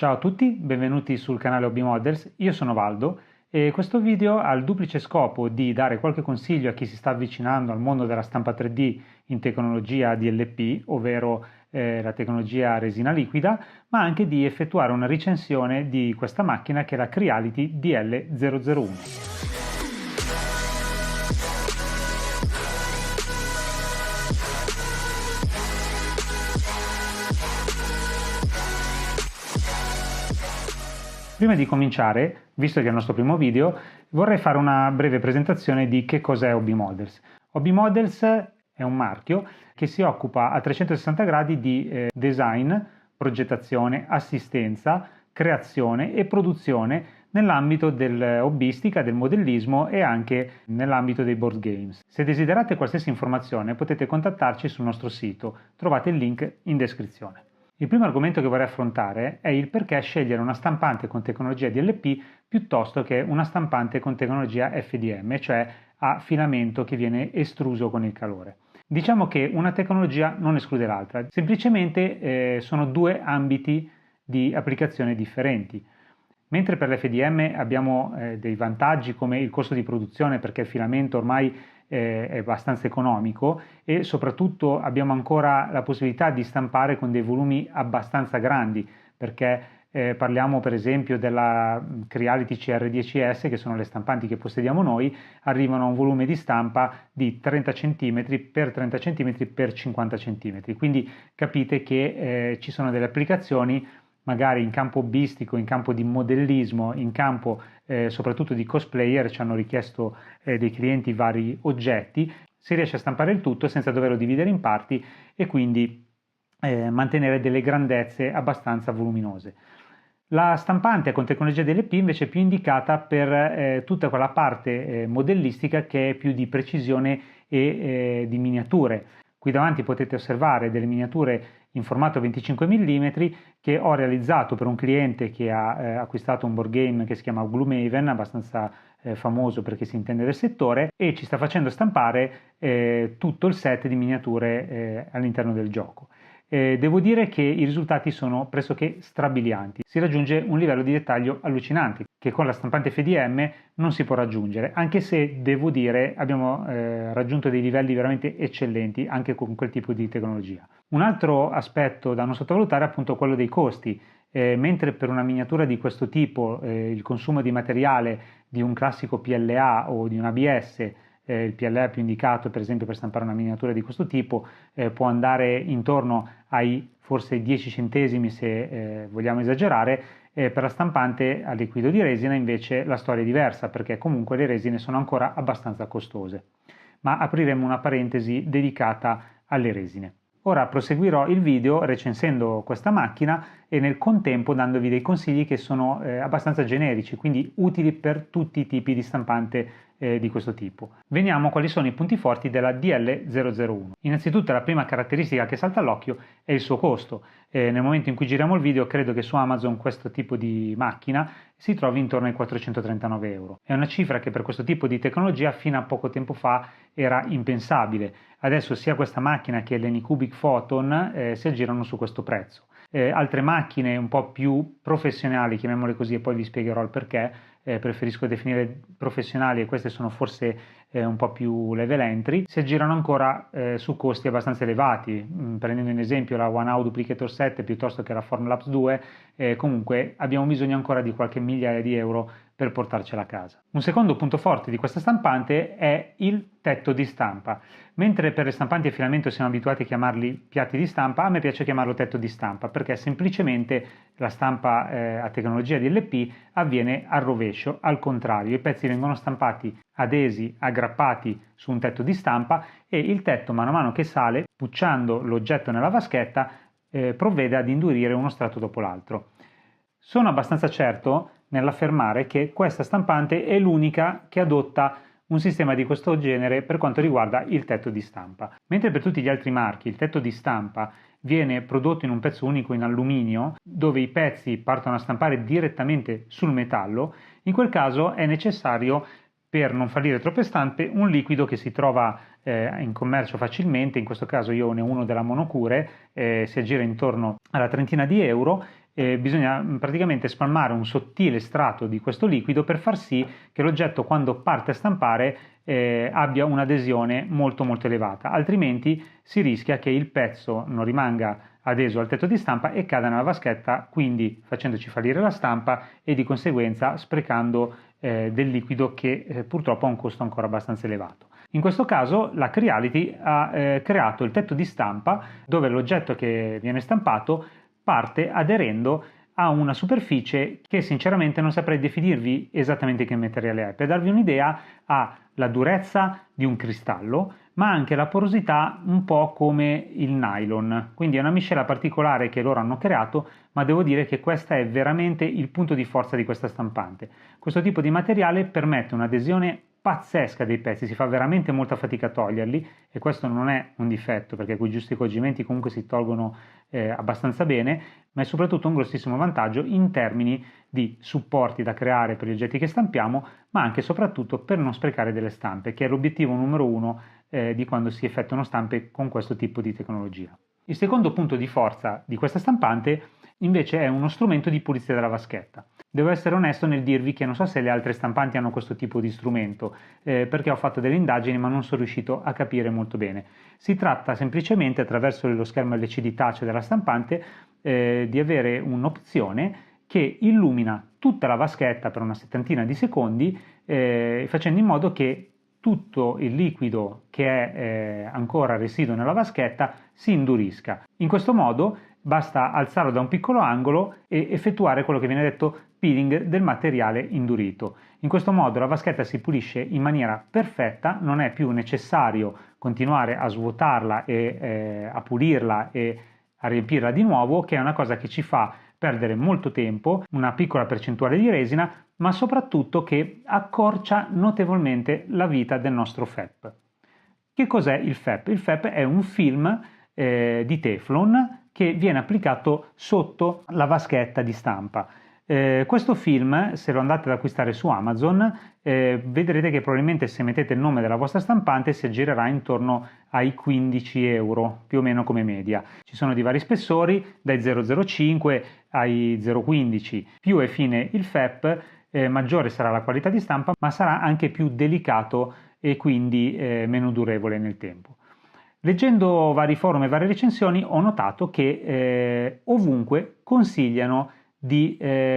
Ciao a tutti, benvenuti sul canale Hobby Models, io sono Valdo e questo video ha il duplice scopo di dare qualche consiglio a chi si sta avvicinando al mondo della stampa 3D in tecnologia DLP, ovvero la tecnologia resina liquida, ma anche di effettuare una recensione di questa macchina che è la Creality DL001. Prima di cominciare, visto che è il nostro primo video, vorrei fare una breve presentazione di che cos'è Hobby Models. Hobby Models è un marchio che si occupa a 360 gradi di design, progettazione, assistenza, creazione e produzione nell'ambito dell'hobbistica, del modellismo e anche nell'ambito dei board games. Se desiderate qualsiasi informazione potete contattarci sul nostro sito, trovate il link in descrizione. Il primo argomento che vorrei affrontare è il perché scegliere una stampante con tecnologia DLP piuttosto che una stampante con tecnologia FDM, cioè a filamento che viene estruso con il calore. Diciamo che una tecnologia non esclude l'altra, semplicemente sono due ambiti di applicazione differenti. Mentre per l'FDM abbiamo dei vantaggi come il costo di produzione, perché il filamento ormai è abbastanza economico e soprattutto abbiamo ancora la possibilità di stampare con dei volumi abbastanza grandi, perché parliamo per esempio della Creality CR10S, che sono le stampanti che possediamo noi, arrivano a un volume di stampa di 30 cm x 30 cm x 50 cm, quindi capite che ci sono delle applicazioni magari in campo hobbistico, in campo di modellismo, in campo soprattutto di cosplayer. Ci hanno richiesto dei clienti vari oggetti, si riesce a stampare il tutto senza doverlo dividere in parti e quindi mantenere delle grandezze abbastanza voluminose. La stampante con tecnologia DLP invece è più indicata per tutta quella parte modellistica che è più di precisione e di miniature. Qui davanti potete osservare delle miniature in formato 25 mm che ho realizzato per un cliente che ha acquistato un board game che si chiama Gloomhaven, abbastanza famoso perché si intende del settore, e ci sta facendo stampare tutto il set di miniature all'interno del gioco. Devo dire che i risultati sono pressoché strabilianti, si raggiunge un livello di dettaglio allucinante che con la stampante FDM non si può raggiungere, anche se devo dire abbiamo raggiunto dei livelli veramente eccellenti anche con quel tipo di tecnologia. Un altro aspetto da non sottovalutare è appunto quello dei costi. Mentre per una miniatura di questo tipo il consumo di materiale di un classico PLA o di un ABS, il PLA più indicato per esempio per stampare una miniatura di questo tipo, può andare intorno ai forse 10 centesimi se vogliamo esagerare, per la stampante a liquido di resina invece la storia è diversa, perché comunque le resine sono ancora abbastanza costose. Ma apriremo una parentesi dedicata alle resine. Ora proseguirò il video recensendo questa macchina e nel contempo dandovi dei consigli che sono abbastanza generici, quindi utili per tutti i tipi di stampante di questo tipo. Veniamo a quali sono i punti forti della DL001. Innanzitutto la prima caratteristica che salta all'occhio è il suo costo. Nel momento in cui giriamo il video credo che su Amazon questo tipo di macchina si trovi intorno ai 439 euro. È una cifra che per questo tipo di tecnologia fino a poco tempo fa era impensabile. Adesso sia questa macchina che l'Anycubic Photon si aggirano su questo prezzo. Altre macchine un po' più professionali, chiamiamole così, e poi vi spiegherò il perché, preferisco definire professionali e queste sono forse un po' più level entry, si aggirano ancora su costi abbastanza elevati. Prendendo in esempio la One Hour Duplicator 7 piuttosto che la Formlabs 2, comunque abbiamo bisogno ancora di qualche migliaia di euro per portarcela a casa. Un secondo punto forte di questa stampante è il tetto di stampa. Mentre per le stampanti a filamento siamo abituati a chiamarli piatti di stampa, a me piace chiamarlo tetto di stampa perché semplicemente la stampa a tecnologia DLP avviene al rovescio, al contrario. I pezzi vengono stampati adesi, aggrappati su un tetto di stampa e il tetto, man mano che sale, pucciando l'oggetto nella vaschetta, provvede ad indurire uno strato dopo l'altro. Sono abbastanza certo nell'affermare che questa stampante è l'unica che adotta un sistema di questo genere per quanto riguarda il tetto di stampa. Mentre per tutti gli altri marchi il tetto di stampa viene prodotto in un pezzo unico in alluminio, dove i pezzi partono a stampare direttamente sul metallo, in quel caso è necessario, per non fallire troppe stampe, un liquido che si trova in commercio facilmente. In questo caso io ne ho uno della Monocure, si aggira intorno alla trentina di euro, bisogna praticamente spalmare un sottile strato di questo liquido per far sì che l'oggetto, quando parte a stampare, abbia un'adesione molto molto elevata, altrimenti si rischia che il pezzo non rimanga adeso al tetto di stampa e cada nella vaschetta, quindi facendoci fallire la stampa e di conseguenza sprecando del liquido che purtroppo ha un costo ancora abbastanza elevato. In questo caso la Creality ha creato il tetto di stampa dove l'oggetto che viene stampato parte aderendo a una superficie che sinceramente non saprei definirvi esattamente che materiale è. Per darvi un'idea, ha la durezza di un cristallo, ma anche la porosità un po' come il nylon, quindi è una miscela particolare che loro hanno creato, ma devo dire che questo è veramente il punto di forza di questa stampante. Questo tipo di materiale permette un'adesione pazzesca dei pezzi, si fa veramente molta fatica a toglierli e questo non è un difetto perché con i giusti accorgimenti comunque si tolgono abbastanza bene, ma è soprattutto un grossissimo vantaggio in termini di supporti da creare per gli oggetti che stampiamo, ma anche e soprattutto per non sprecare delle stampe, che è l'obiettivo numero uno di quando si effettuano stampe con questo tipo di tecnologia. Il secondo punto di forza di questa stampante invece è uno strumento di pulizia della vaschetta. Devo essere onesto nel dirvi che non so se le altre stampanti hanno questo tipo di strumento, perché ho fatto delle indagini ma non sono riuscito a capire molto bene. Si tratta semplicemente, attraverso lo schermo LCD touch della stampante, di avere un'opzione che illumina tutta la vaschetta per una settantina di secondi, facendo in modo che tutto il liquido che è ancora residuo nella vaschetta si indurisca. In questo modo basta alzarlo da un piccolo angolo e effettuare quello che viene detto peeling del materiale indurito. In questo modo la vaschetta si pulisce in maniera perfetta, non è più necessario continuare a svuotarla e a pulirla e a riempirla di nuovo, che è una cosa che ci fa perdere molto tempo, una piccola percentuale di resina, ma soprattutto che accorcia notevolmente la vita del nostro FEP. Che cos'è il FEP? Il FEP è un film di Teflon che viene applicato sotto la vaschetta di stampa. Questo film, se lo andate ad acquistare su Amazon, vedrete che probabilmente se mettete il nome della vostra stampante si aggirerà intorno ai 15 euro, più o meno come media. Ci sono di vari spessori, dai 0,05 ai 0,15. Più è fine il FEP, maggiore sarà la qualità di stampa, ma sarà anche più delicato e quindi meno durevole nel tempo. Leggendo vari forum e varie recensioni ho notato che ovunque consigliano di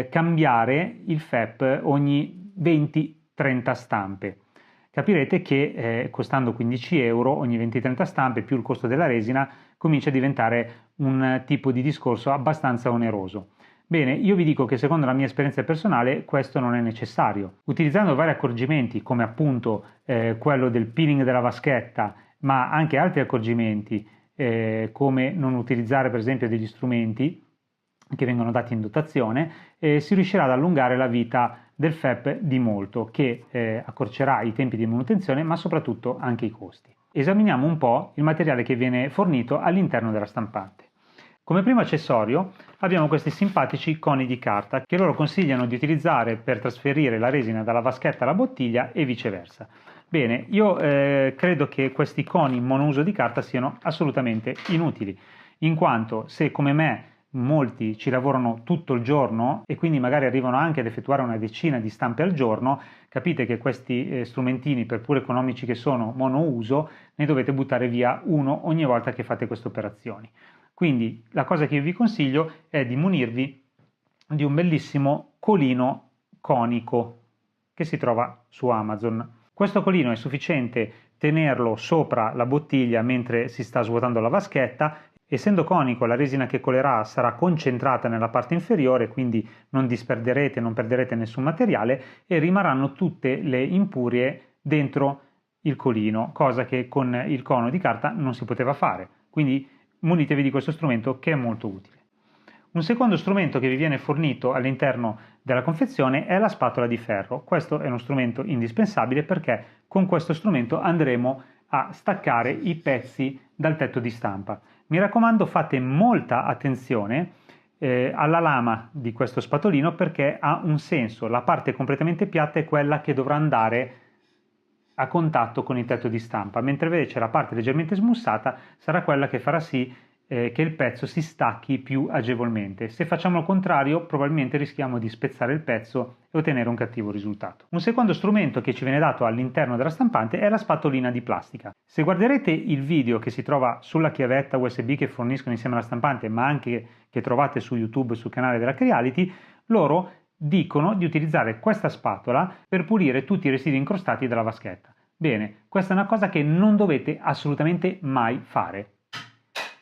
cambiare il FEP ogni 20-30 stampe. Capirete che costando 15 euro ogni 20-30 stampe più il costo della resina comincia a diventare un tipo di discorso abbastanza oneroso. Bene, io vi dico che secondo la mia esperienza personale questo non è necessario. Utilizzando vari accorgimenti come appunto quello del peeling della vaschetta, ma anche altri accorgimenti come non utilizzare per esempio degli strumenti che vengono dati in dotazione, si riuscirà ad allungare la vita del FEP di molto, che accorcerà i tempi di manutenzione ma soprattutto anche i costi. Esaminiamo un po' il materiale che viene fornito all'interno della stampante. Come primo accessorio abbiamo questi simpatici coni di carta che loro consigliano di utilizzare per trasferire la resina dalla vaschetta alla bottiglia e viceversa. Bene, io credo che questi coni monouso di carta siano assolutamente inutili, in quanto se come me molti ci lavorano tutto il giorno e quindi magari arrivano anche ad effettuare una decina di stampe al giorno, capite che questi strumentini, per pur economici che sono monouso, ne dovete buttare via uno ogni volta che fate queste operazioni. Quindi la cosa che io vi consiglio è di munirvi di un bellissimo colino conico che si trova su Amazon. Questo colino è sufficiente tenerlo sopra la bottiglia mentre si sta svuotando la vaschetta. Essendo conico, la resina che colerà sarà concentrata nella parte inferiore, quindi non disperderete, non perderete nessun materiale e rimarranno tutte le impurie dentro il colino, cosa che con il cono di carta non si poteva fare. Quindi munitevi di questo strumento che è molto utile. Un secondo strumento che vi viene fornito all'interno della confezione è la spatola di ferro. Questo è uno strumento indispensabile perché con questo strumento andremo a staccare i pezzi dal tetto di stampa. Mi raccomando, fate molta attenzione alla lama di questo spatolino perché ha un senso. La parte completamente piatta è quella che dovrà andare a contatto con il tetto di stampa, mentre invece la parte leggermente smussata sarà quella che farà sì che il pezzo si stacchi più agevolmente. Se facciamo il contrario, probabilmente rischiamo di spezzare il pezzo e ottenere un cattivo risultato. Un secondo strumento che ci viene dato all'interno della stampante è la spatolina di plastica. Se guarderete il video che si trova sulla chiavetta USB che forniscono insieme alla stampante, ma anche che trovate su YouTube sul canale della Creality, loro dicono di utilizzare questa spatola per pulire tutti i residui incrostati della vaschetta. Bene, questa è una cosa che non dovete assolutamente mai fare.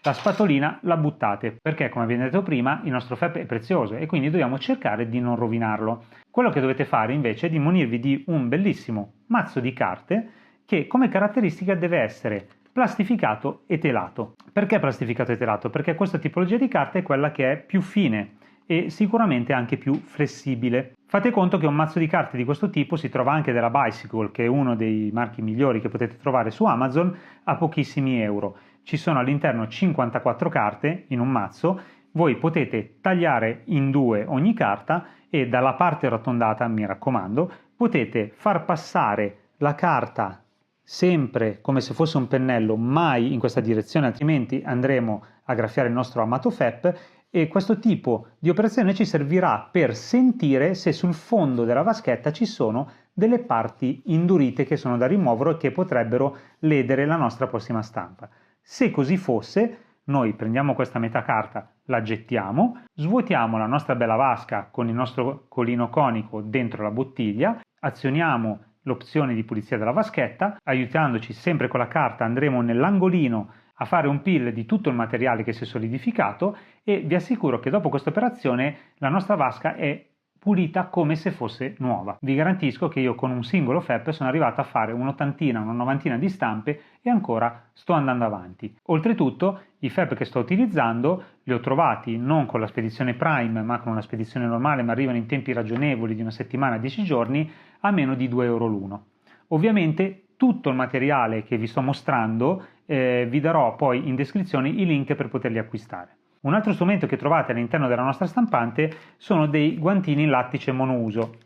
La spatolina la buttate perché, come abbiamo detto prima, il nostro FEP è prezioso e quindi dobbiamo cercare di non rovinarlo. Quello che dovete fare invece è di munirvi di un bellissimo mazzo di carte che come caratteristica deve essere plastificato e telato. Perché plastificato e telato? Perché questa tipologia di carta è quella che è più fine e sicuramente anche più flessibile. Fate conto che un mazzo di carte di questo tipo si trova anche dalla Bicycle, che è uno dei marchi migliori che potete trovare su Amazon, a pochissimi euro. Ci sono all'interno 54 carte in un mazzo, voi potete tagliare in due ogni carta e dalla parte arrotondata, mi raccomando, potete far passare la carta sempre come se fosse un pennello, mai in questa direzione, altrimenti andremo a graffiare il nostro amato FEP, e questo tipo di operazione ci servirà per sentire se sul fondo della vaschetta ci sono delle parti indurite che sono da rimuovere e che potrebbero ledere la nostra prossima stampa. Se così fosse, noi prendiamo questa metà carta, la gettiamo, svuotiamo la nostra bella vasca con il nostro colino conico dentro la bottiglia, azioniamo l'opzione di pulizia della vaschetta, aiutandoci sempre con la carta andremo nell'angolino a fare un peel di tutto il materiale che si è solidificato e vi assicuro che dopo questa operazione la nostra vasca è pulita come se fosse nuova. Vi garantisco che io con un singolo FEP sono arrivato a fare un'ottantina, una novantina di stampe e ancora sto andando avanti. Oltretutto i FEP che sto utilizzando li ho trovati non con la spedizione Prime ma con una spedizione normale, ma arrivano in tempi ragionevoli di una settimana a 10 giorni a meno di 2 euro l'uno. Ovviamente tutto il materiale che vi sto mostrando vi darò poi in descrizione i link per poterli acquistare. Un altro strumento che trovate all'interno della nostra stampante sono dei guantini in lattice monouso.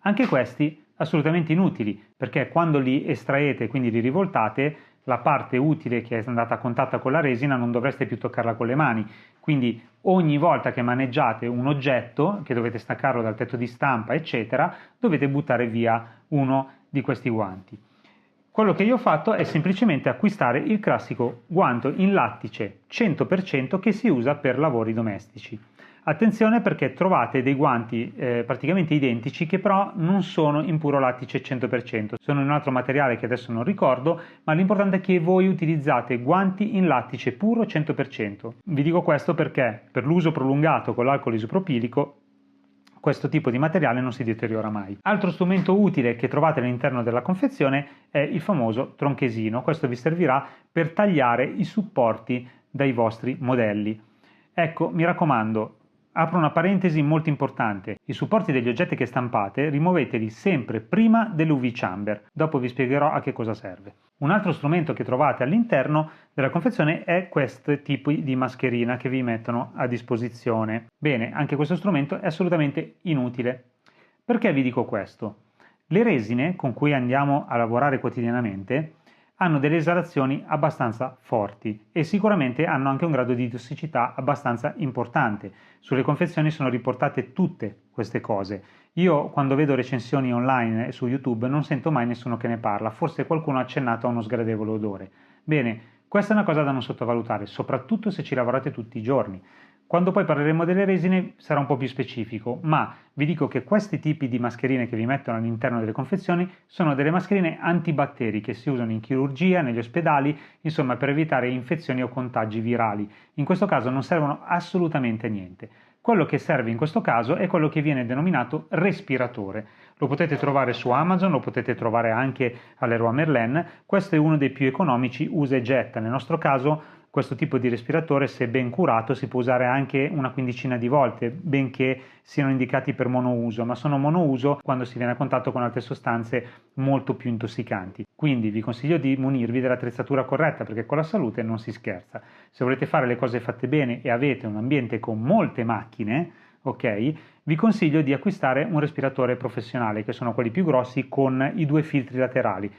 Anche questi assolutamente inutili, perché quando li estraete, quindi li rivoltate, la parte utile che è andata a contatto con la resina non dovreste più toccarla con le mani. Quindi ogni volta che maneggiate un oggetto, che dovete staccarlo dal tetto di stampa, eccetera, dovete buttare via uno di questi guanti. Quello che io ho fatto è semplicemente acquistare il classico guanto in lattice 100% che si usa per lavori domestici. Attenzione perché trovate dei guanti praticamente identici che però non sono in puro lattice 100%, sono in un altro materiale che adesso non ricordo, ma l'importante è che voi utilizzate guanti in lattice puro 100%. Vi dico questo perché per l'uso prolungato con l'alcol isopropilico questo tipo di materiale non si deteriora mai. Altro strumento utile che trovate all'interno della confezione è il famoso tronchesino. Questo vi servirà per tagliare i supporti dai vostri modelli. Ecco, mi raccomando, apro una parentesi molto importante. I supporti degli oggetti che stampate rimuoveteli sempre prima dell'UV chamber. Dopo vi spiegherò a che cosa serve. Un altro strumento che trovate all'interno della confezione è questo tipo di mascherina che vi mettono a disposizione. Bene, anche questo strumento è assolutamente inutile. Perché vi dico questo? Le resine con cui andiamo a lavorare quotidianamente hanno delle esalazioni abbastanza forti e sicuramente hanno anche un grado di tossicità abbastanza importante. Sulle confezioni sono riportate tutte queste cose. Io quando vedo recensioni online su YouTube non sento mai nessuno che ne parla, forse qualcuno ha accennato a uno sgradevole odore. Bene, questa è una cosa da non sottovalutare, soprattutto se ci lavorate tutti i giorni. Quando poi parleremo delle resine sarà un po' più specifico, ma vi dico che questi tipi di mascherine che vi mettono all'interno delle confezioni sono delle mascherine antibatteri che si usano in chirurgia, negli ospedali, insomma per evitare infezioni o contagi virali. In questo caso non servono assolutamente a niente. Quello che serve in questo caso è quello che viene denominato respiratore. Lo potete trovare su Amazon, lo potete trovare anche all'Leroy Merlin. Questo è uno dei più economici, usa e getta. Nel nostro caso questo tipo di respiratore, se ben curato, si può usare anche una quindicina di volte, benché siano indicati per monouso, ma sono monouso quando si viene a contatto con altre sostanze molto più intossicanti. Quindi vi consiglio di munirvi dell'attrezzatura corretta, perché con la salute non si scherza. Se volete fare le cose fatte bene e avete un ambiente con molte macchine, ok, vi consiglio di acquistare un respiratore professionale, che sono quelli più grossi con i due filtri laterali.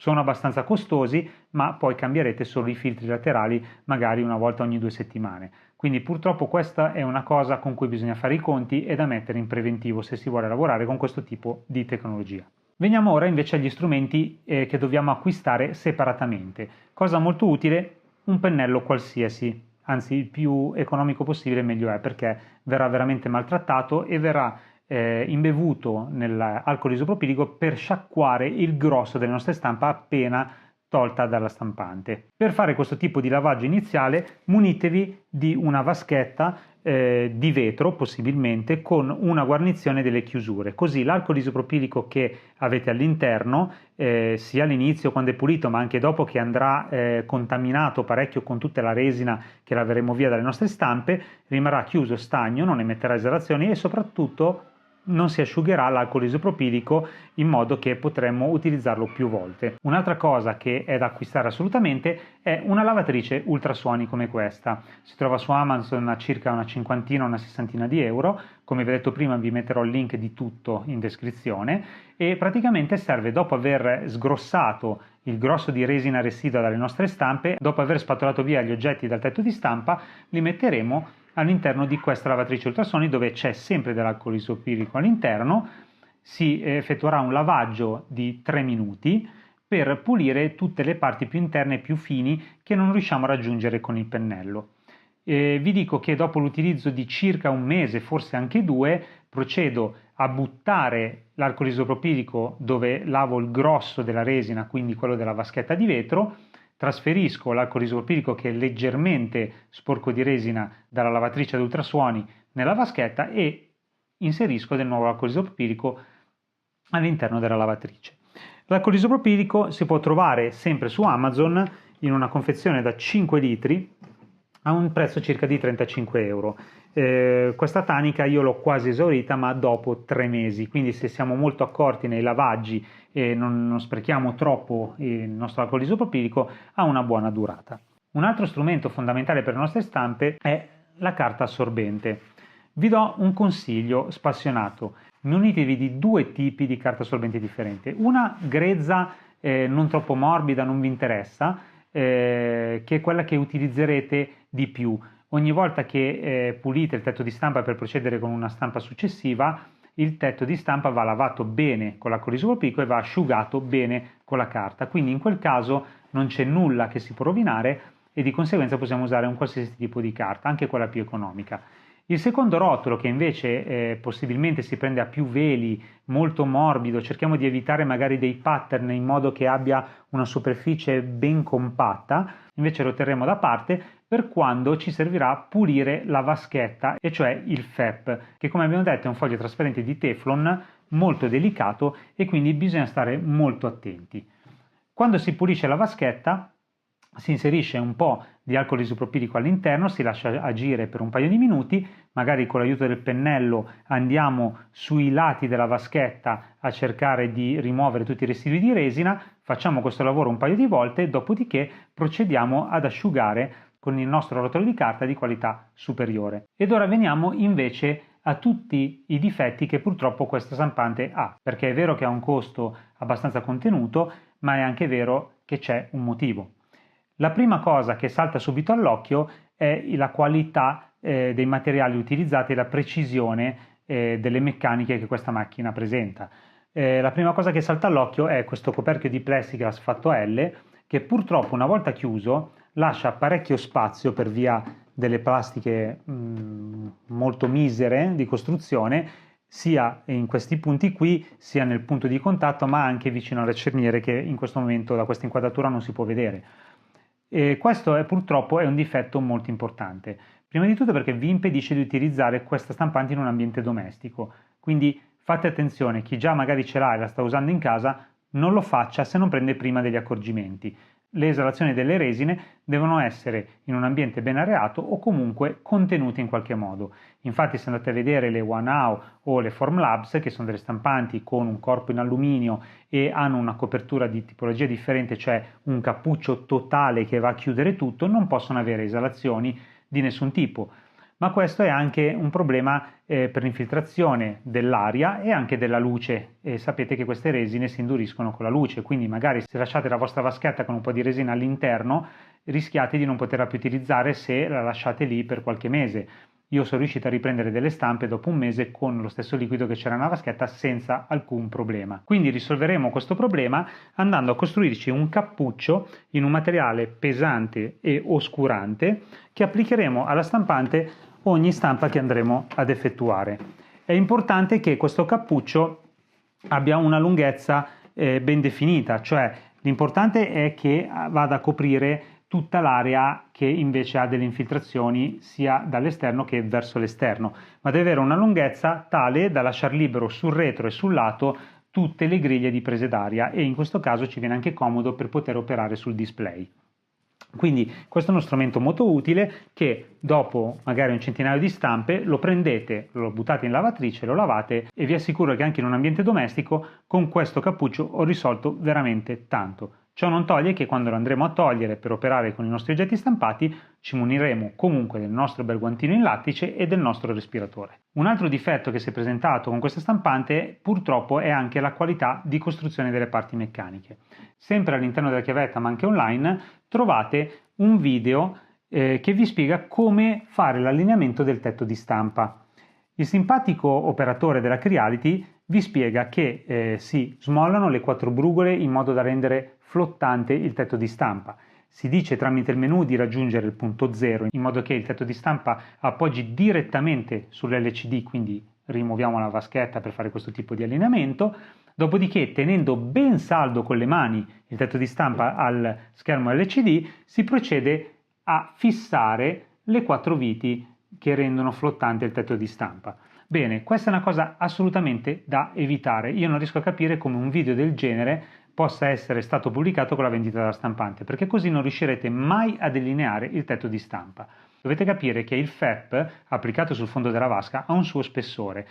sono abbastanza costosi, ma poi cambierete solo i filtri laterali magari una volta ogni 2 settimane. Quindi purtroppo questa è una cosa con cui bisogna fare i conti e da mettere in preventivo se si vuole lavorare con questo tipo di tecnologia. Veniamo ora invece agli strumenti che dobbiamo acquistare separatamente. Cosa molto utile, un pennello qualsiasi, anzi il più economico possibile meglio è, perché verrà veramente maltrattato e verrà imbevuto nell'alcol isopropilico per sciacquare il grosso delle nostre stampe appena tolta dalla stampante. Per fare questo tipo di lavaggio iniziale munitevi di una vaschetta di vetro possibilmente con una guarnizione delle chiusure, così l'alcol isopropilico che avete all'interno sia all'inizio quando è pulito ma anche dopo che andrà contaminato parecchio con tutta la resina che laveremo via dalle nostre stampe rimarrà chiuso, stagno, non emetterà esalazioni e soprattutto non si asciugherà l'alcol isopropilico in modo che potremmo utilizzarlo più volte. Un'altra cosa che è da acquistare assolutamente è una lavatrice ultrasuoni come questa. Si trova su Amazon a circa una cinquantina, una sessantina di euro. Come vi ho detto prima vi metterò il link di tutto in descrizione e praticamente serve dopo aver sgrossato il grosso di resina residua dalle nostre stampe, dopo aver spatolato via gli oggetti dal tetto di stampa, li metteremo all'interno di questa lavatrice ultrasuoni dove c'è sempre dell'alcol isopropilico all'interno. Si effettuerà un lavaggio di 3 minuti per pulire tutte le parti più interne e più fini che non riusciamo a raggiungere con il pennello. Vi dico che dopo l'utilizzo di circa un mese, forse anche 2, procedo a buttare l'alcol isopropilico dove lavo il grosso della resina, quindi quello della vaschetta di vetro, trasferisco l'alcol isopropilico che è leggermente sporco di resina dalla lavatrice ad ultrasuoni nella vaschetta e inserisco del nuovo alcol isopropilico all'interno della lavatrice. L'alcol isopropilico si può trovare sempre su Amazon in una confezione da 5 litri a un prezzo circa di 35 euro. Questa tanica io l'ho quasi esaurita ma dopo 3 mesi, quindi se siamo molto accorti nei lavaggi e non sprechiamo troppo il nostro alcol isopropilico ha una buona durata. Un altro strumento fondamentale per le nostre stampe è la carta assorbente. Vi do un consiglio spassionato: munitevi di 2 tipi di carta assorbente differente. Una grezza, non troppo morbida, non vi interessa, che è quella che utilizzerete di più. Ogni volta che pulite il tetto di stampa per procedere con una stampa successiva, il tetto di stampa va lavato bene con l'alcol isopropilico e va asciugato bene con la carta, quindi in quel caso non c'è nulla che si può rovinare e di conseguenza possiamo usare un qualsiasi tipo di carta, anche quella più economica. Il secondo rotolo, che invece possibilmente si prende a più veli, molto morbido, cerchiamo di evitare magari dei pattern in modo che abbia una superficie ben compatta, invece lo terremo da parte per quando ci servirà pulire la vaschetta, e cioè il FEP, che come abbiamo detto è un foglio trasparente di Teflon molto delicato e quindi bisogna stare molto attenti. Quando si pulisce la vaschetta si inserisce un po' di alcol isopropilico all'interno, si lascia agire per un paio di minuti, magari con l'aiuto del pennello andiamo sui lati della vaschetta a cercare di rimuovere tutti i residui di resina, facciamo questo lavoro un paio di volte, dopodiché procediamo ad asciugare con il nostro rotolo di carta di qualità superiore. Ed ora veniamo invece a tutti i difetti che purtroppo questa stampante ha, perché è vero che ha un costo abbastanza contenuto, ma è anche vero che c'è un motivo. La prima cosa che salta subito all'occhio è la qualità dei materiali utilizzati e la precisione delle meccaniche che questa macchina presenta. La prima cosa che salta all'occhio è questo coperchio di plexiglass fatto L, che purtroppo una volta chiuso lascia parecchio spazio per via delle plastiche molto misere di costruzione, sia in questi punti qui, sia nel punto di contatto, ma anche vicino alle cerniere che in questo momento da questa inquadratura non si può vedere. E questo purtroppo è un difetto molto importante. Prima di tutto perché vi impedisce di utilizzare questa stampante in un ambiente domestico, quindi fate attenzione, chi già magari ce l'ha e la sta usando in casa non lo faccia se non prende prima degli accorgimenti. Le esalazioni delle resine devono essere in un ambiente ben areato o comunque contenute in qualche modo. Infatti se andate a vedere le One How o le Formlabs, che sono delle stampanti con un corpo in alluminio e hanno una copertura di tipologia differente, cioè un cappuccio totale che va a chiudere tutto, non possono avere esalazioni di nessun tipo. ma questo è anche un problema per l'infiltrazione dell'aria e anche della luce, e sapete che queste resine si induriscono con la luce, quindi magari se lasciate la vostra vaschetta con un po' di resina all'interno rischiate di non poterla più utilizzare se la lasciate lì per qualche mese. Io sono riuscito a riprendere delle stampe dopo un mese con lo stesso liquido che c'era nella vaschetta senza alcun problema. Quindi risolveremo questo problema andando a costruirci un cappuccio in un materiale pesante e oscurante che applicheremo alla stampante ogni stampa che andremo ad effettuare. È importante che questo cappuccio abbia una lunghezza ben definita, cioè l'importante è che vada a coprire tutta l'area che invece ha delle infiltrazioni sia dall'esterno che verso l'esterno, ma deve avere una lunghezza tale da lasciare libero sul retro e sul lato tutte le griglie di prese d'aria, e in questo caso ci viene anche comodo per poter operare sul display. Quindi questo è uno strumento molto utile che dopo magari un centinaio di stampe lo prendete, lo buttate in lavatrice, lo lavate, e vi assicuro che anche in un ambiente domestico con questo cappuccio ho risolto veramente tanto. Ciò non toglie che quando lo andremo a togliere per operare con i nostri oggetti stampati ci muniremo comunque del nostro bel guantino in lattice e del nostro respiratore. Un altro difetto che si è presentato con questa stampante purtroppo è anche la qualità di costruzione delle parti meccaniche. Sempre all'interno della chiavetta ma anche online trovate un video che vi spiega come fare l'allineamento del tetto di stampa. Il simpatico operatore della Creality vi spiega che si smollano le 4 brugole in modo da rendere flottante il tetto di stampa. Si dice tramite il menu di raggiungere il punto 0 in modo che il tetto di stampa appoggi direttamente sull'LCD, quindi rimuoviamo la vaschetta per fare questo tipo di allineamento. Dopodiché, tenendo ben saldo con le mani il tetto di stampa al schermo LCD, si procede a fissare le 4 viti che rendono flottante il tetto di stampa. Bene, questa è una cosa assolutamente da evitare. Io non riesco a capire come un video del genere possa essere stato pubblicato con la vendita della stampante, perché così non riuscirete mai a delineare il tetto di stampa. Dovete capire che il FEP applicato sul fondo della vasca ha un suo spessore,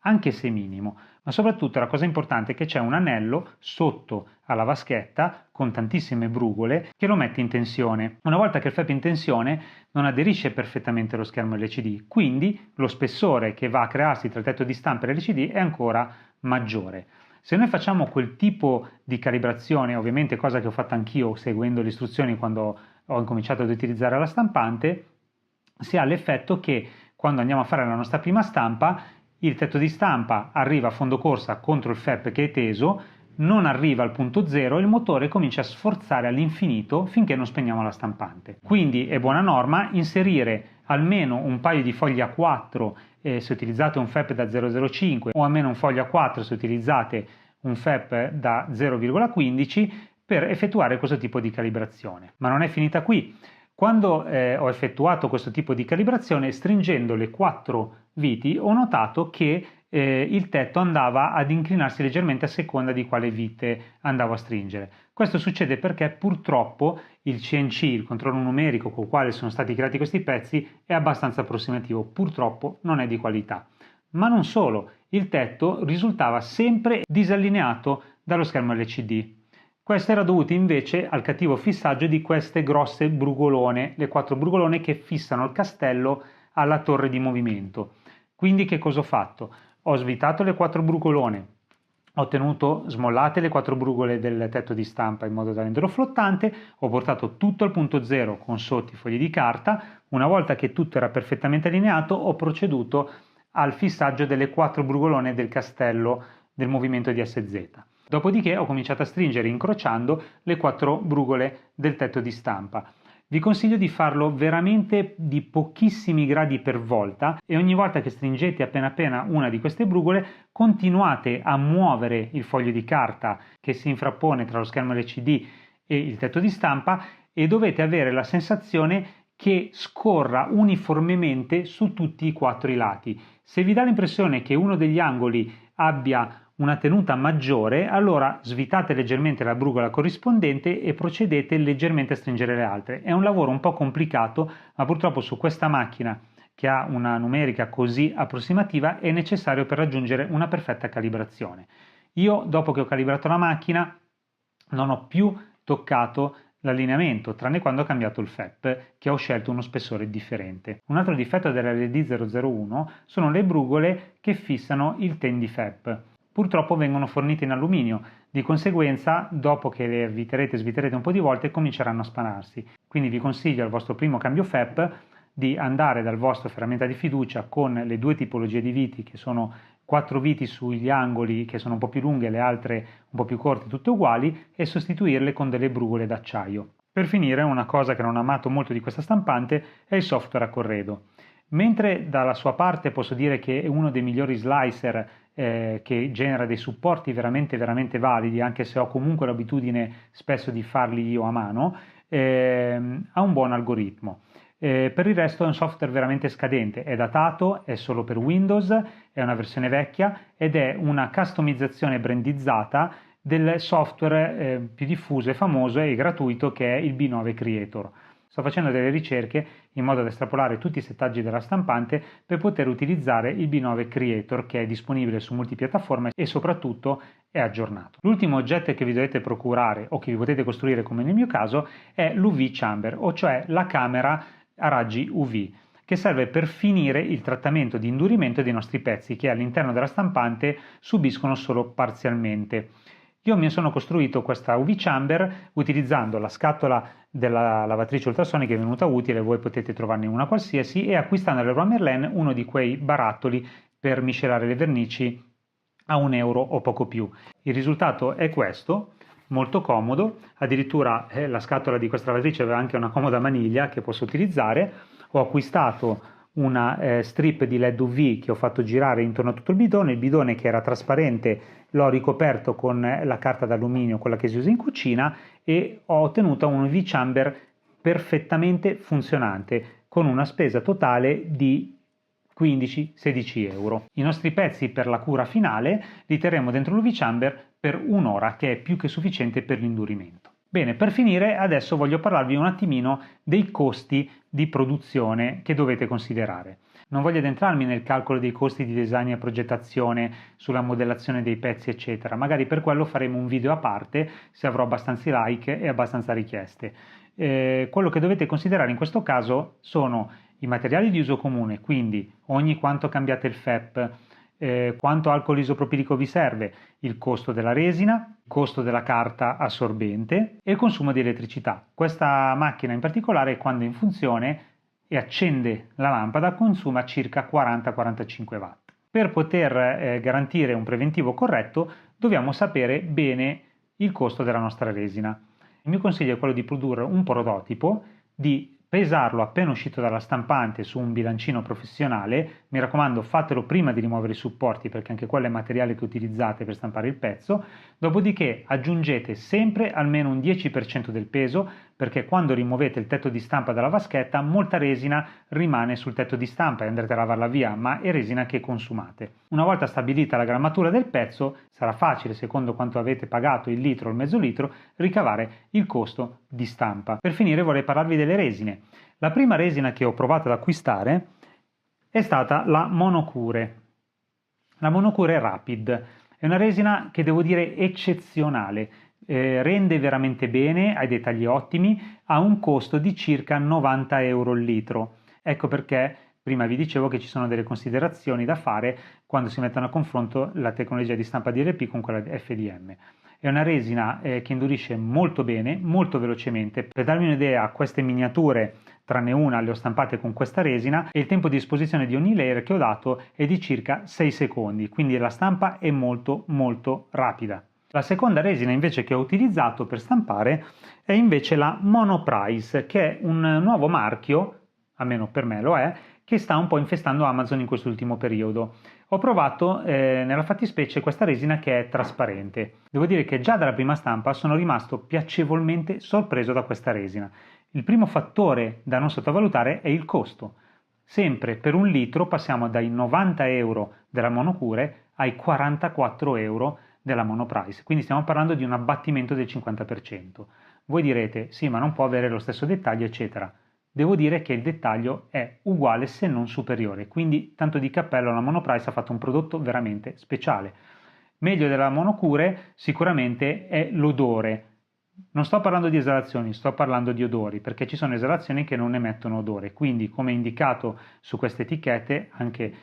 anche se minimo, ma soprattutto la cosa importante è che c'è un anello sotto alla vaschetta con tantissime brugole che lo mette in tensione. Una volta che il FEP è in tensione non aderisce perfettamente allo schermo LCD, quindi lo spessore che va a crearsi tra il tetto di stampa e l'LCD è ancora maggiore. Se noi facciamo quel tipo di calibrazione, ovviamente cosa che ho fatto anch'io seguendo le istruzioni quando ho incominciato ad utilizzare la stampante, si ha l'effetto che quando andiamo a fare la nostra prima stampa il tetto di stampa arriva a fondo corsa contro il FEP che è teso, non arriva al punto 0 e il motore comincia a sforzare all'infinito finché non spegniamo la stampante. Quindi è buona norma inserire almeno un paio di fogli A4 se utilizzate un FEP da 0,05 o almeno un foglio A4 se utilizzate un FEP da 0,15 per effettuare questo tipo di calibrazione. Ma non è finita qui. Quando ho effettuato questo tipo di calibrazione, stringendo le 4 viti, ho notato che il tetto andava ad inclinarsi leggermente a seconda di quale vite andavo a stringere. Questo succede perché purtroppo il CNC, il controllo numerico con il quale sono stati creati questi pezzi, è abbastanza approssimativo, purtroppo non è di qualità. Ma non solo, il tetto risultava sempre disallineato dallo schermo LCD. Questo era dovuto invece al cattivo fissaggio di queste grosse brugolone, le 4 brugolone che fissano il castello alla torre di movimento. Quindi che cosa ho fatto? Ho svitato le 4 brugolone, ho tenuto smollate le 4 brugole del tetto di stampa in modo da renderlo flottante, ho portato tutto al punto 0 con sotto i fogli di carta. Una volta che tutto era perfettamente allineato, ho proceduto al fissaggio delle 4 brugolone del castello del movimento di SZ. Dopodiché ho cominciato a stringere incrociando le 4 brugole del tetto di stampa. Vi consiglio di farlo veramente di pochissimi gradi per volta e ogni volta che stringete appena una di queste brugole continuate a muovere il foglio di carta che si infrappone tra lo schermo LCD e il tetto di stampa e dovete avere la sensazione che scorra uniformemente su tutti i 4 i lati. Se vi dà l'impressione che uno degli angoli abbia una tenuta maggiore, allora svitate leggermente la brugola corrispondente e procedete leggermente a stringere le altre. È un lavoro un po' complicato, ma purtroppo su questa macchina che ha una numerica così approssimativa è necessario per raggiungere una perfetta calibrazione. Io, dopo che ho calibrato la macchina, non ho più toccato l'allineamento, tranne quando ho cambiato il FEP, che ho scelto uno spessore differente. Un altro difetto dell'LD001 sono le brugole che fissano il ten di FEP. Purtroppo vengono fornite in alluminio, di conseguenza dopo che le sviterete un po' di volte cominceranno a spanarsi. Quindi vi consiglio al vostro primo cambio FEP di andare dal vostro ferramenta di fiducia con le due tipologie di viti, che sono 4 viti sugli angoli che sono un po' più lunghe, le altre un po' più corte, tutte uguali, e sostituirle con delle brugole d'acciaio. Per finire, una cosa che non ho amato molto di questa stampante è il software a corredo. Mentre dalla sua parte posso dire che è uno dei migliori slicer che genera dei supporti veramente validi, anche se ho comunque l'abitudine spesso di farli io a mano, ha un buon algoritmo. Per il resto è un software veramente scadente, è datato, è solo per Windows, è una versione vecchia ed è una customizzazione brandizzata del software più diffuso e famoso e gratuito che è il B9 Creator. Sto facendo delle ricerche in modo da estrapolare tutti i settaggi della stampante per poter utilizzare il B9 Creator, che è disponibile su multipiattaforme e soprattutto è aggiornato. L'ultimo oggetto che vi dovete procurare o che vi potete costruire, come nel mio caso, è l'UV Chamber, o cioè la camera a raggi UV, che serve per finire il trattamento di indurimento dei nostri pezzi che all'interno della stampante subiscono solo parzialmente. Io mi sono costruito questa UV Chamber utilizzando la scatola della lavatrice ultrasonica, che è venuta utile, voi potete trovarne una qualsiasi, e acquistando all'Eroy Merlin uno di quei barattoli per miscelare le vernici a €1 o poco più. Il risultato è questo, molto comodo, addirittura la scatola di questa lavatrice aveva anche una comoda maniglia che posso utilizzare. Ho acquistato una strip di LED UV che ho fatto girare intorno a tutto il bidone che era trasparente l'ho ricoperto con la carta d'alluminio, quella che si usa in cucina, e ho ottenuto un UV chamber perfettamente funzionante con una spesa totale di 15-16 euro. I nostri pezzi per la cura finale li terremo dentro l'UV chamber per un'ora, che è più che sufficiente per l'indurimento. Bene, per finire adesso voglio parlarvi un attimino dei costi di produzione che dovete considerare. Non voglio addentrarmi nel calcolo dei costi di design e progettazione, sulla modellazione dei pezzi eccetera, magari per quello faremo un video a parte se avrò abbastanza like e abbastanza richieste. Quello che dovete considerare in questo caso sono i materiali di uso comune, quindi ogni quanto cambiate il FEP, quanto alcol isopropilico vi serve, il costo della resina, il costo della carta assorbente e il consumo di elettricità. Questa macchina in particolare, quando è in funzione e accende la lampada, consuma circa 40-45 watt. Per poter garantire un preventivo corretto dobbiamo sapere bene il costo della nostra resina. Il mio consiglio è quello di produrre un prototipo, di pesarlo appena uscito dalla stampante su un bilancino professionale. Mi raccomando, fatelo prima di rimuovere i supporti, perché anche quello è materiale che utilizzate per stampare il pezzo. Dopodiché aggiungete sempre almeno un 10% del peso, perché quando rimuovete il tetto di stampa dalla vaschetta molta resina rimane sul tetto di stampa e andrete a lavarla via, ma è resina che consumate. Una volta stabilita la grammatura del pezzo sarà facile, secondo quanto avete pagato, il litro o il mezzo litro, ricavare il costo di stampa. Per finire vorrei parlarvi delle resine. La prima resina che ho provato ad acquistare è stata la Monocure. La Monocure Rapid è una resina che devo dire eccezionale, rende veramente bene, ha dei tagli ottimi, ha un costo di circa 90 euro il litro. Ecco perché prima vi dicevo che ci sono delle considerazioni da fare quando si mettono a confronto la tecnologia di stampa DLP con quella FDM. È una resina che indurisce molto bene, molto velocemente. Per darvi un'idea, queste miniature, tranne una, le ho stampate con questa resina e il tempo di esposizione di ogni layer che ho dato è di circa 6 secondi, quindi la stampa è molto rapida. La seconda resina invece che ho utilizzato per stampare è invece la Monoprice, che è un nuovo marchio, almeno per me lo è, che sta un po' infestando Amazon in quest'ultimo periodo. Ho provato nella fattispecie questa resina che è trasparente. Devo dire che già dalla prima stampa sono rimasto piacevolmente sorpreso da questa resina. Il primo fattore da non sottovalutare è il costo. Sempre per un litro passiamo dai 90 euro della Monocure ai 44 euro della Monoprice, quindi stiamo parlando di un abbattimento del 50%. Voi direte, sì, ma non può avere lo stesso dettaglio, eccetera. Devo dire che il dettaglio è uguale se non superiore, quindi tanto di cappello, la Monoprice ha fatto un prodotto veramente speciale. Meglio della Monocure sicuramente è l'odore. Non sto parlando di esalazioni, sto parlando di odori, perché ci sono esalazioni che non emettono odore, quindi come indicato su queste etichette, anche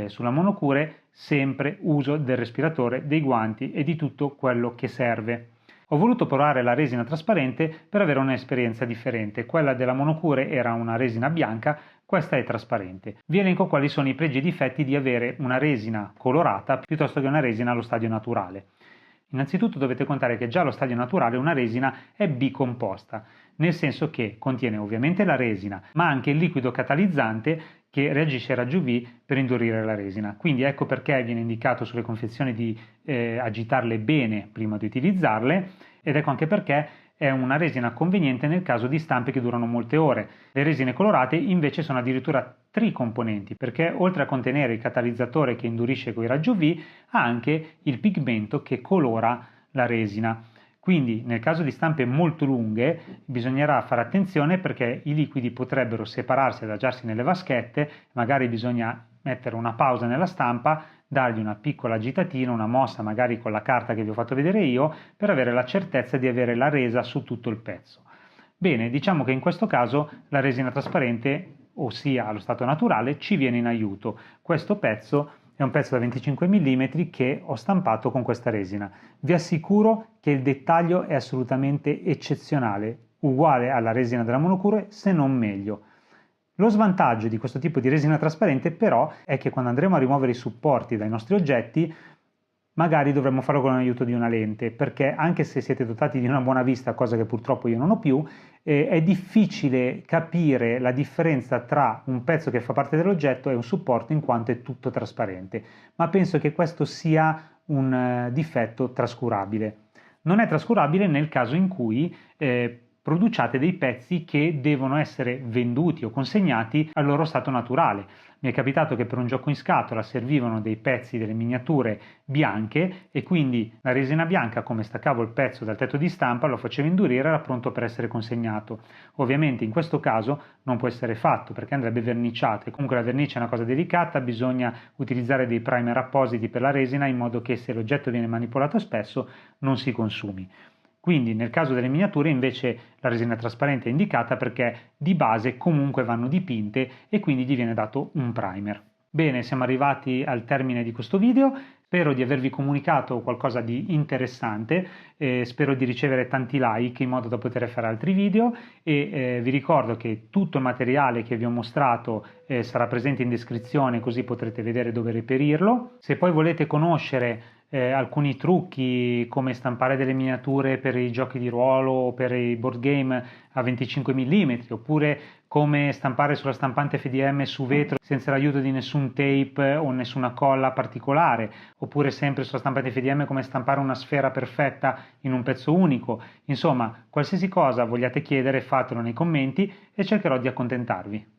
sulla monocure, sempre uso del respiratore, dei guanti e di tutto quello che serve. Ho voluto provare la resina trasparente per avere un'esperienza differente. Quella della monocure era una resina bianca, questa è trasparente. Vi elenco quali sono i pregi e i difetti di avere una resina colorata piuttosto che una resina allo stadio naturale. Innanzitutto dovete contare che già allo stadio naturale una resina è bicomposta, nel senso che contiene ovviamente la resina, ma anche il liquido catalizzante che reagisce ai raggi UV per indurire la resina. Quindi ecco perché viene indicato sulle confezioni di agitarle bene prima di utilizzarle, ed ecco anche perché è una resina conveniente nel caso di stampe che durano molte ore. Le resine colorate invece sono addirittura tricomponenti, perché oltre a contenere il catalizzatore che indurisce con i raggi UV, ha anche il pigmento che colora la resina. Quindi nel caso di stampe molto lunghe bisognerà fare attenzione, perché i liquidi potrebbero separarsi, adagiarsi nelle vaschette, magari bisogna mettere una pausa nella stampa, dargli una piccola agitatina, una mossa magari con la carta che vi ho fatto vedere io, per avere la certezza di avere la resa su tutto il pezzo. Bene, diciamo che in questo caso la resina trasparente, ossia allo stato naturale, ci viene in aiuto. Questo pezzo è un pezzo da 25 mm che ho stampato con questa resina. Vi assicuro che il dettaglio è assolutamente eccezionale, uguale alla resina della monocure, se non meglio. Lo svantaggio di questo tipo di resina trasparente però è che quando andremo a rimuovere i supporti dai nostri oggetti magari dovremmo farlo con l'aiuto di una lente, perché anche se siete dotati di una buona vista, cosa che purtroppo io non ho più, è difficile capire la differenza tra un pezzo che fa parte dell'oggetto e un supporto, in quanto è tutto trasparente. Ma penso che questo sia un difetto trascurabile. Non è trascurabile nel caso in cui produciate dei pezzi che devono essere venduti o consegnati al loro stato naturale. Mi è capitato che per un gioco in scatola servivano dei pezzi, delle miniature bianche, e quindi la resina bianca, come staccavo il pezzo dal tetto di stampa, lo facevo indurire, era pronto per essere consegnato. Ovviamente in questo caso non può essere fatto, perché andrebbe verniciato, e comunque la vernice è una cosa delicata, bisogna utilizzare dei primer appositi per la resina in modo che, se l'oggetto viene manipolato spesso, non si consumi. Quindi nel caso delle miniature invece la resina trasparente è indicata, perché di base comunque vanno dipinte e quindi gli viene dato un primer. Bene, siamo arrivati al termine di questo video, spero di avervi comunicato qualcosa di interessante, spero di ricevere tanti like in modo da poter fare altri video, e vi ricordo che tutto il materiale che vi ho mostrato sarà presente in descrizione, così potrete vedere dove reperirlo. Se poi volete conoscere alcuni trucchi, come stampare delle miniature per i giochi di ruolo o per i board game a 25 mm, oppure come stampare sulla stampante FDM su vetro senza l'aiuto di nessun tape o nessuna colla particolare, oppure sempre sulla stampante FDM come stampare una sfera perfetta in un pezzo unico. Insomma, qualsiasi cosa vogliate chiedere, fatelo nei commenti e cercherò di accontentarvi.